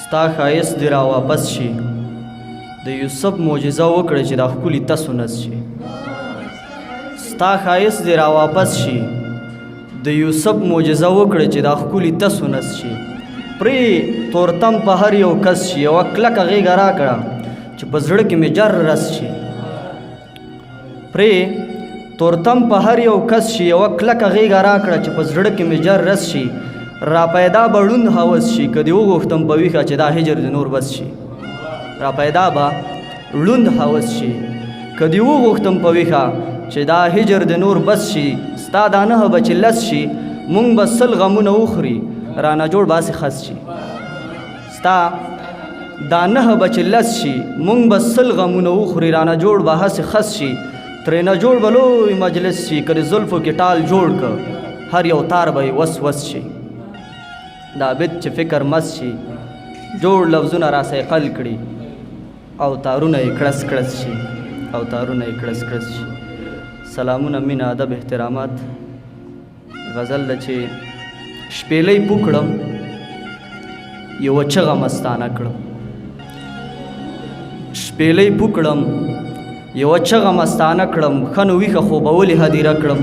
ستا ښایست دې را واپس شي د یوسف معجزه وکړه چې دا ښکلي تسو نس شي ستا ښایست دې را واپس شي د یوسف معجزه وکړه چې دا ښکلي تسو نس شي پرې تورتم په هر یو کس شي یوه کلکه غېږه راکړه چې په زړه کې مې جر رس شي پرې تورتم په هر یو کس شي یوه کلکه غېږه راکړه چې په زړه کې مې جر رس شي را پیدا به ړوند هوس شي که دې وغوښتم په ویښه چې دا هجر د نور بس شي را پیدا به ړوند هوس شي که دې وغوښتم په ویښه چې دا هجر د نور بس شي ستا دا نهه به چې لس شي مونږ به سل غمونه وخوري رانه جوړ باسې خس شي ستا دا نهه به چې لس شي مونږ به سل غمونه وخوري رانه جوړ به هسې خس شي ترېنه جوړ به لوی مجلس شي که د زلفو کې ټال جوړ که هر یو تار به یې وس وس شي دا بد چې فکر مس شي جوړ لفظونه را سیقل کړي او تارونه یې کړس کړس شي او تارونه یې کړس کړس شي سلامونه مینه ادب احترامات غزل ده چې شپېلۍ پو کړم یوه چغه مستانه کړم شپېلۍ پو کړم یوه چغه مستانه کړم ښه نو ویښه خوبولې هدیره کړم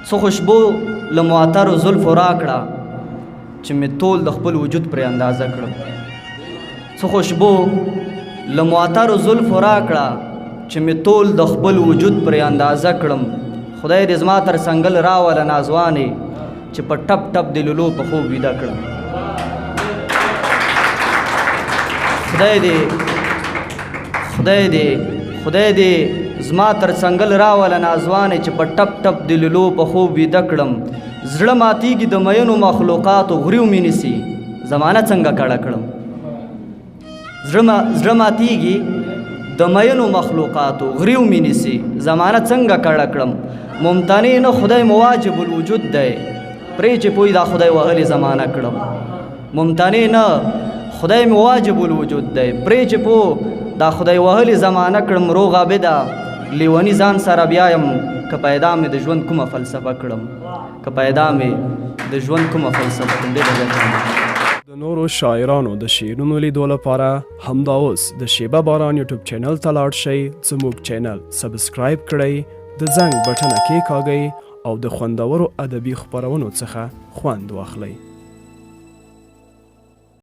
څه خوشبو له معطرو زلفو راکړه چې مې تول د خپل وجود پرې اندازه کړم څه خوشبو له معطرو زلفو راکړه چې مې تول د خپل وجود پرې اندازه کړم خدای دې زما تر څنګل راوله نازوانې چې په ټپ ټپ د لولو په خوب ویده کړم خدای دې زما تر څنګل راوله نازوانې چې په ټپ ټپ د لولو په خوب ویده کړم زړه ماتیږي د مینو مخلوقاتو غریو مې نیسي زمانه څنګه کړه کړم زړه ماتیږي د مینو مخلوقاتو غریو مې نیسي زمانه څنګه کړه کړم ممتنع نه خدای مواجب الوجود دی پرې چې پوی دا خدای وهلې زمانه کړم ممتنع نه خدای مواجب الوجود دی پرې چې پو دا خدای وهلې زمانه کړم روغ عابده لیونی ځان سره بیایم که پیدا مې د ژوند کومه فلسفه کړم که پیدا مې د ژوند کومه فلسفه کړم د نورو شاعرانو د شعرونو لیدو لپاره همدا اوس د شیبه باران یوټیوب چینل ته لاړ شئ زموږ چینل سبسکرایب کړئ د زنګ بټنه کېکاږئ او د خوندورو ادبي خپرونو څخه خوند واخلئ